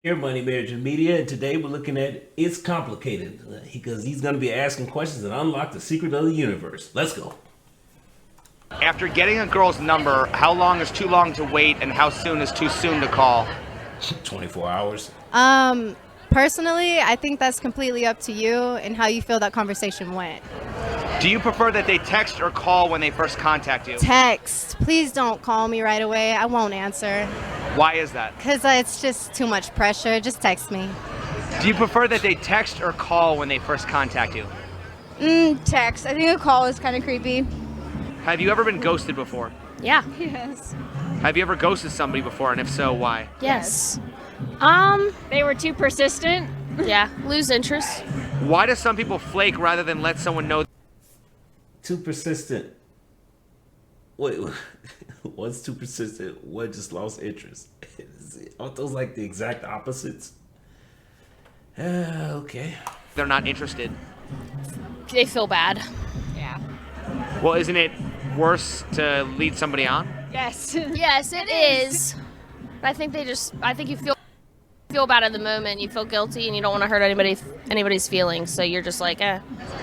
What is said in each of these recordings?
Here, Money Marriage and Media, and today we're looking at It's Complicated because he's going to be asking questions that unlock the secret of the universe. Let's go. After getting a girl's number, how long is too long to wait and how soon is too soon to call? 24 hours. Personally, I think that's completely up to you and how you feel that conversation went. Do you prefer that they text or call when they first contact you? Text. Please don't call me right away. I won't answer. Why is that? Because it's just too much pressure. Just text me. Do you prefer that they text or call when they first contact you? Text. I think a call is kind of creepy. Have you ever been ghosted before? Yeah. Yes. Have you ever ghosted somebody before, and if so, why? Yes. They were too persistent. Yeah. Lose interest. Why do some people flake rather than let someone know? Too persistent. Wait, what's too persistent? What just lost interest? Aren't those like the exact opposites? Okay. They're not interested. They feel bad. Yeah. Well, isn't it worse to lead somebody on? Yes. Yes, it is. I think you feel bad at the moment. You feel guilty and you don't want to hurt anybody's feelings. So you're just like, eh.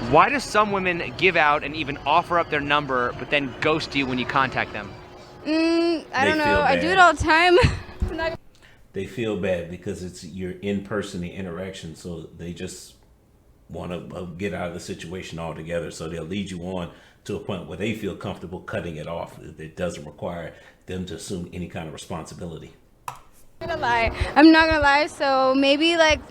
Why do some women give out and even offer up their number, but then ghost you when you contact them? I don't They know. feel I bad. do it all the time. They feel bad because it's your in-person interaction, so they just want to get out of the situation altogether. So they'll lead you on to a point where they feel comfortable cutting it off. It doesn't require them to assume any kind of responsibility. I'm not gonna lie. So maybe like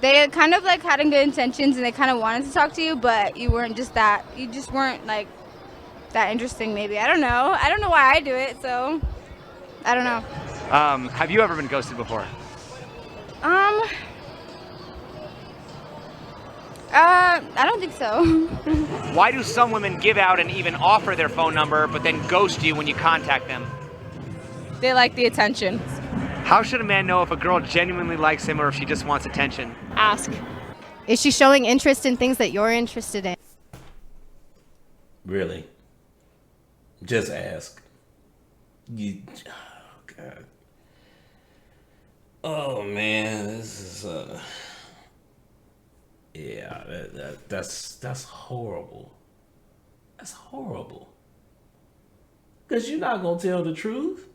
they kind of like had good intentions and they kind of wanted to talk to you, but you just weren't like that interesting. Maybe I don't know why I do it. So I don't know. Have you ever been ghosted before? I don't think so. Why do some women give out and even offer their phone number, but then ghost you when you contact them? They like the attention. How should a man know if a girl genuinely likes him or if she just wants attention? Ask. Is she showing interest in things that you're interested in? Really? Just ask. Oh, God. Oh, man, this is, yeah, that's horrible. That's horrible. Because you're not going to tell the truth.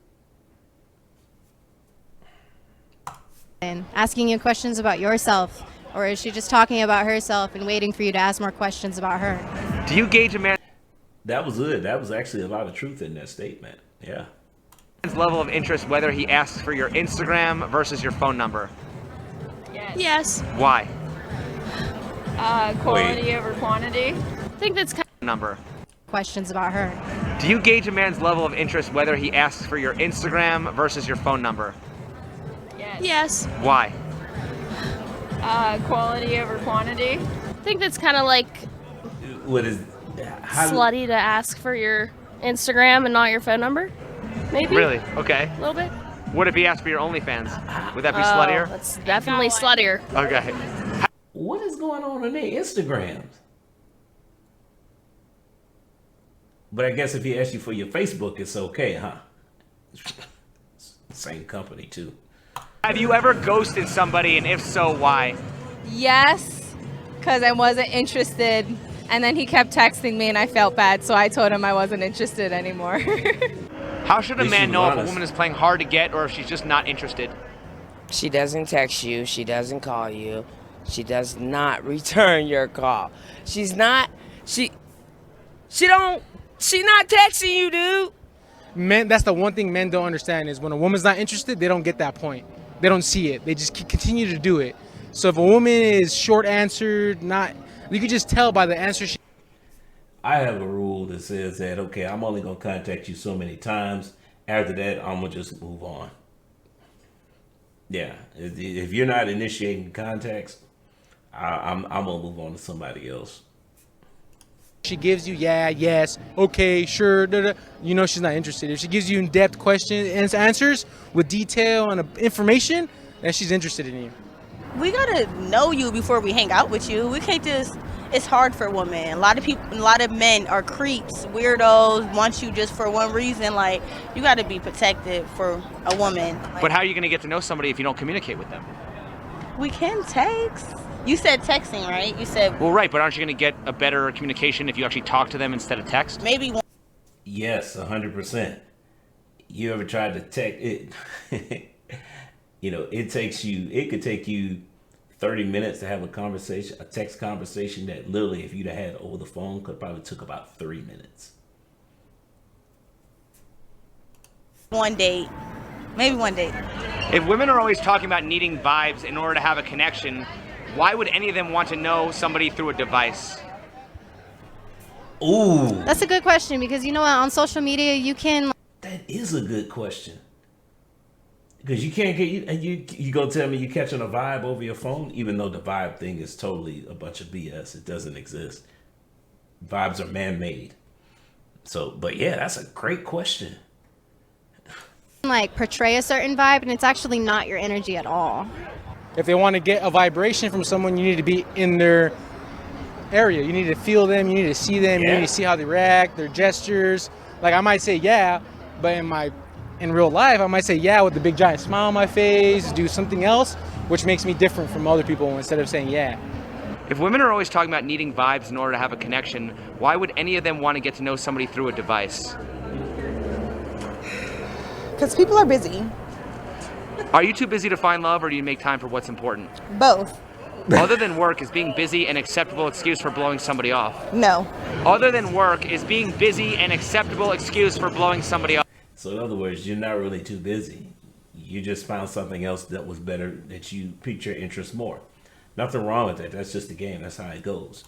And asking you questions about yourself, or is she just talking about herself and waiting for you to ask more questions about her? Do you gauge a man's That was good. That was actually a lot of truth in that statement. Yeah. level of interest whether he asks for your Instagram versus your phone number? Yes. Why? Quality over quantity. I think that's kind Number. Questions about her. Do you gauge a man's level of interest whether he asks for your Instagram versus your phone number? of, yes. Why? Quality over quantity. I think that's kind of like What is... How, slutty to ask for your Instagram and not your phone number. Maybe. Really? Okay. A little bit. What if he asked for your OnlyFans? Would that be Oh, sluttier? that's definitely sluttier. Okay. What is going on their Instagrams? But I guess if he asks you for your Facebook, it's okay, huh? Same company, too. Have you ever ghosted somebody, and if so, why? Yes, because I wasn't interested. And then he kept texting me and I felt bad, so I told him I wasn't interested anymore. How should a At least man you know were if a honest. woman is playing hard to get or if she's just not interested? She doesn't text you. She doesn't call you. She does not return your call. She's not texting you, dude. Men, that's the one thing men don't understand is when a woman's not interested, they don't get that point. They don't see it. They just continue to do it. So if a woman is short answered, you can just tell by the answer I have a rule that says that, okay, I'm only going to contact you so many times. After that, I'm going to just move on. Yeah. If you're not initiating contacts, I'm going to move on to somebody else. she gives you, yeah, yes, okay, sure, you know she's not interested. If she gives you in-depth questions and answers with detail and information, then she's interested in you. We gotta know you before we hang out with you. We can't just it's hard for women. A lot of men are creeps, weirdos, want you just for one reason. Like, you got to be protected for a woman. But how are you going to get to know somebody if you don't communicate with them? We can text. You said texting, right? You said Well, right, but aren't you going to get a better communication if you actually talk to them instead of text? maybe one. Yes, 100%. You ever tried to text it? It could take you 30 minutes to have a text conversation that literally, if you'd have had over the phone, could probably took about 3 minutes. One date. Maybe one date. If women are always talking about needing vibes in order to have a connection, why would any of them want to know somebody through a device? Ooh, That's a good question because you know what? On social media, you can. that is a good question. Because you can't get you go tell me you catching a vibe over your phone, even though the vibe thing is totally a bunch of BS. It doesn't exist. Vibes are man-made. So, but yeah, that's a great question. Like portray a certain vibe and it's actually not your energy at all. If they want to get a vibration from someone, you need to be in their area. You need to feel them. You need to see them. You Yeah. need to see how they react, their gestures. Like, I might say yeah, but in real life, I might say yeah with the big giant smile on my face, do something else, which makes me different from other people instead of saying yeah. If women are always talking about needing vibes in order to have a connection, why would any of them want to get to know somebody through a device? Because people are busy. Are you too busy to find love, or do you make time for what's important? Both. Other than work, is being busy an acceptable excuse for blowing somebody off? No. Other than work, is being busy an acceptable excuse for blowing somebody off? So in other words, you're not really too busy. You just found something else that was better, that you piqued your interest more. Nothing wrong with that. That's just the game. That's how it goes.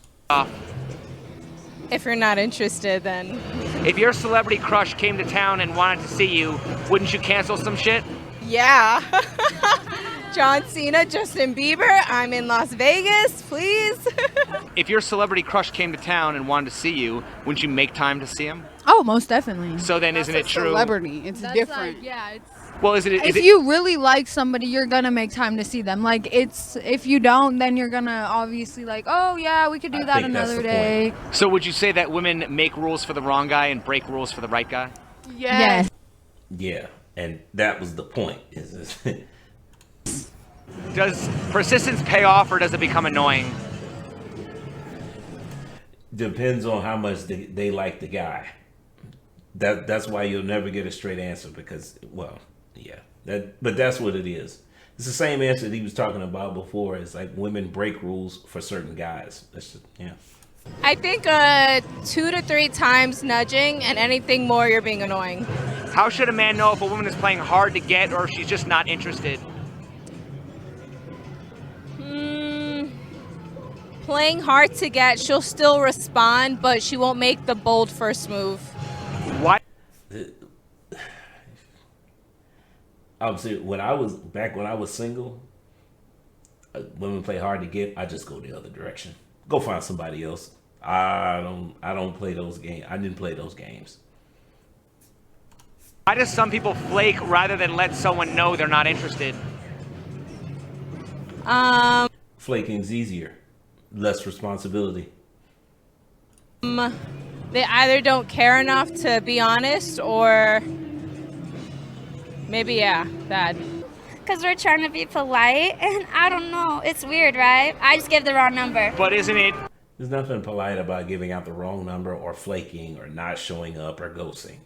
If you're not interested, then If your celebrity crush came to town and wanted to see you, wouldn't you cancel some shit? yeah. John Cena, Justin Bieber, I'm in Las Vegas, please. If your celebrity crush came to town and wanted to see you, wouldn't you make time to see him? Oh, most definitely. So then isn't it true? Celebrity, it's different. Well, is it? If you really like somebody, you're gonna make time to see them. Like, it's, if you don't, then you're gonna obviously like, oh yeah, we could do that think that's another the day. So would you say that women make rules for the wrong guy and break rules for the right guy? Yes. Yeah, and that was the point. Is Does persistence pay off, or does it become annoying? depends on how much they like the guy. That's why you'll never get a straight answer because, well, yeah, but that's what it is. It's the same answer that he was talking about before. It's like women break rules for certain guys. That's just, yeah. I think 2 to 3 times nudging, and anything more, you're being annoying. How should a man know if a woman is playing hard to get or if she's just not interested? Playing hard to get, she'll still respond, but she won't make the bold first move. Why? Obviously, when I was single, women play hard to get. I just go the other direction. Go find somebody else. I don't play those games. I didn't play those games. Why do some people flake rather than let someone know they're not interested? Flaking's easier, less responsibility. They either don't care enough to be honest, or maybe, yeah, that. Because we're trying to be polite, and I don't know. It's weird, right? I just give the wrong number. But isn't it? There's nothing polite about giving out the wrong number or flaking or not showing up or ghosting.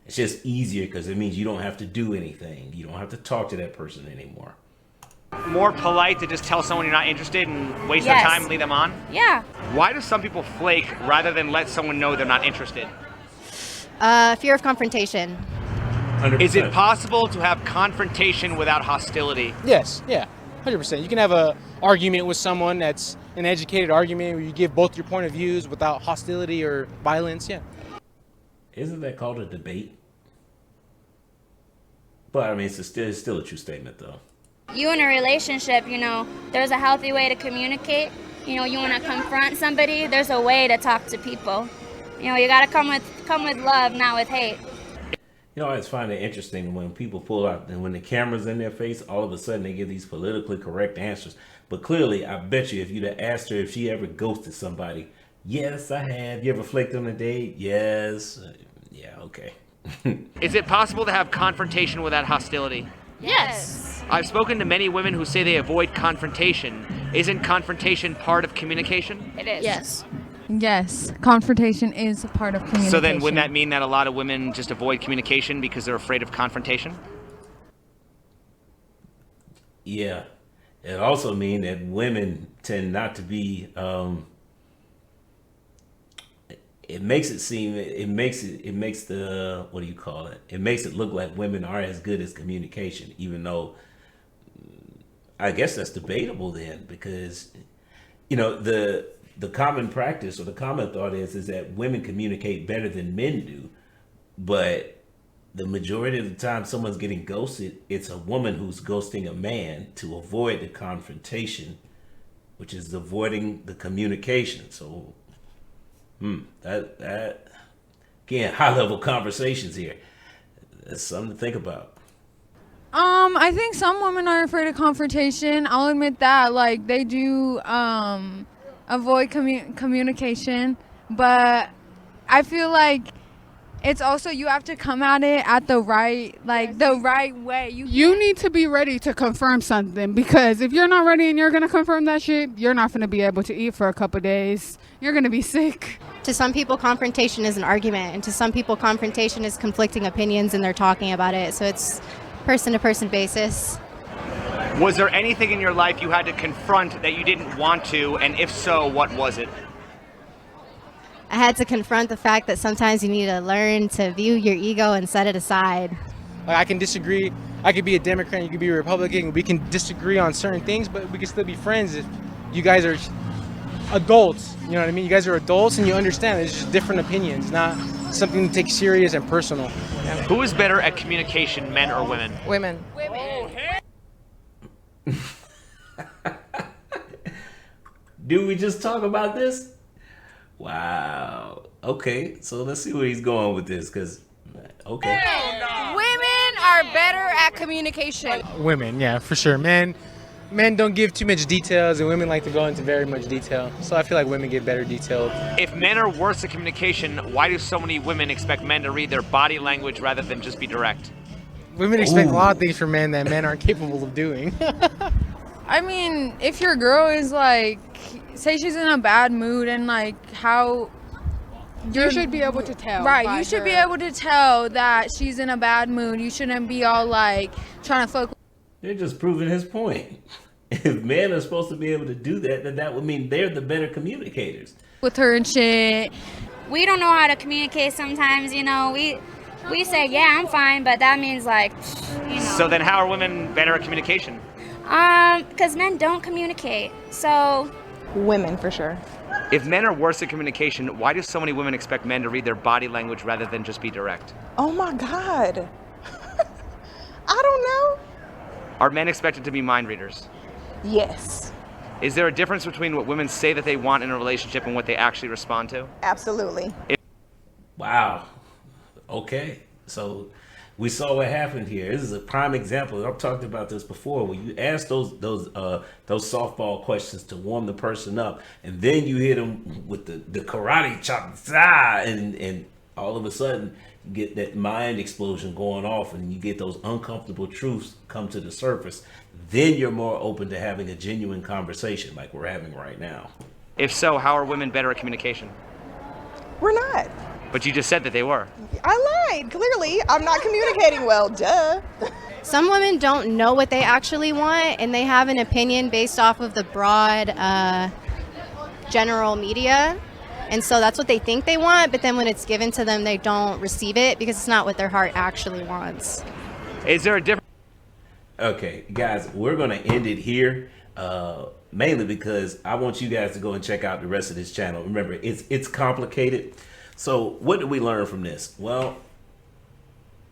It's just easier because it means you don't have to do anything. You don't have to talk to that person anymore. More polite to just tell someone you're not interested and waste their Yes. time and lead them on? Yeah. Why do some people flake rather than let someone know they're not interested? Fear of confrontation. 100%. Is it possible to have confrontation without hostility? Yes, yeah, 100%. You can have a argument with someone that's an educated argument where you give both your point of views without hostility or violence, yeah. Isn't that called a debate? But I mean, it's still a true statement, though. You in a relationship, there's a healthy way to communicate. You want to confront somebody, there's a way to talk to people. You got to come with love, not with hate. You know, I just find it interesting when people pull out and when the camera's in their face, all of a sudden they give these politically correct answers. But clearly, I bet you if you'd have asked her if she ever ghosted somebody, yes, I have. You ever flaked on a date? Yes. Yeah, okay. Is it possible to have confrontation without hostility? Yes. I've spoken to many women who say they avoid confrontation. Isn't confrontation part of communication? It is. Yes. Yes, confrontation is a part of communication. So then wouldn't that mean that a lot of women just avoid communication because they're afraid of confrontation? Yeah. It also means that women tend not to be, it makes the, what do you call it? It makes it look like women are as good as communication, even though I guess that's debatable then, because, you know, the common practice or the common thought is that women communicate better than men do, but the majority of the time someone's getting ghosted, it's a woman who's ghosting a man to avoid the confrontation, which is avoiding the communication. So, that again, high level conversations here. That's something to think about. I think some women are afraid of confrontation. I'll admit that. Like, they do avoid communication, but I feel like it's also you have to come at it at the right way. You need to be ready to confirm something, because if you're not ready and you're gonna confirm that shit, you're not gonna be able to eat for a couple days. You're gonna be sick. To some people, confrontation is an argument, and to some people, confrontation is conflicting opinions and they're talking about it. So it's person-to-person basis. Was there anything in your life you had to confront that you didn't want to, and if so, what was it? I had to confront the fact that sometimes you need to learn to view your ego and set it aside. Like, I can disagree. I could be a Democrat, you could be a Republican. We can disagree on certain things, but we can still be friends if you guys are adults. You know what I mean? You guys are adults and you understand it's just different opinions, not something to take serious and personal. Who is better at communication, men or women? Women. Did we just talk about this? Wow. Okay, so let's see where he's going with this, because, okay. Women are better at communication. Women, yeah, for sure. Men don't give too much details, and women like to go into very much detail. So I feel like women get better detailed. If men are worse at communication, why do so many women expect men to read their body language rather than just be direct? Women expect a lot of things from men that men aren't capable of doing. I mean, if your girl is like, say she's in a bad mood and like how... You should be able to tell. Right, you should be able to tell that she's in a bad mood. You shouldn't be all like trying to focus. They're just proving his point. If men are supposed to be able to do that, then that would mean they're the better communicators. With her and shit. We don't know how to communicate sometimes, you know. We say, yeah, I'm fine, but that means like, you know. So then how are women better at communication? Because men don't communicate, so. Women, for sure. If men are worse at communication, why do so many women expect men to read their body language rather than just be direct? Oh my God. I don't know. Are men expected to be mind readers? Yes. Is there a difference between what women say that they want in a relationship and what they actually respond to? Absolutely. Wow. Okay. So we saw what happened here. This is a prime example. I've talked about this before. When you ask those softball questions to warm the person up, and then you hit them with the karate chop, and all of a sudden you get that mind explosion going off, and you get those uncomfortable truths come to the surface. Then you're more open to having a genuine conversation like we're having right now. If so, how are women better at communication? We're not. But you just said that they were. I lied. Clearly, I'm not communicating well. Duh. Some women don't know what they actually want, and they have an opinion based off of the broad general media. And so that's what they think they want, but then when it's given to them, they don't receive it because it's not what their heart actually wants. Is there a difference? Okay, guys, we're going to end it here, mainly because I want you guys to go and check out the rest of this channel. Remember, it's complicated. So what did we learn from this? Well,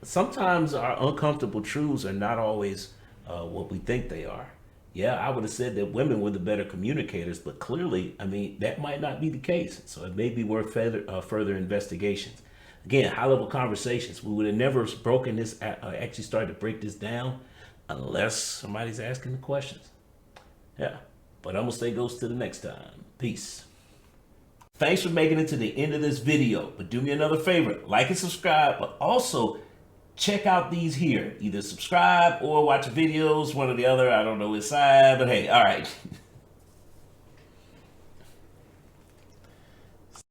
sometimes our uncomfortable truths are not always what we think they are. Yeah, I would have said that women were the better communicators, but clearly, I mean, that might not be the case. So it may be worth further investigations. Again, high-level conversations. We would have never broken this, actually started to break this down unless somebody's asking the questions. Yeah, but I'm gonna stay ghost till the next time. Peace. Thanks for making it to the end of this video, but do me another favor, like and subscribe, but also check out these here. Either subscribe or watch videos, one or the other. I don't know which side, but hey, all right.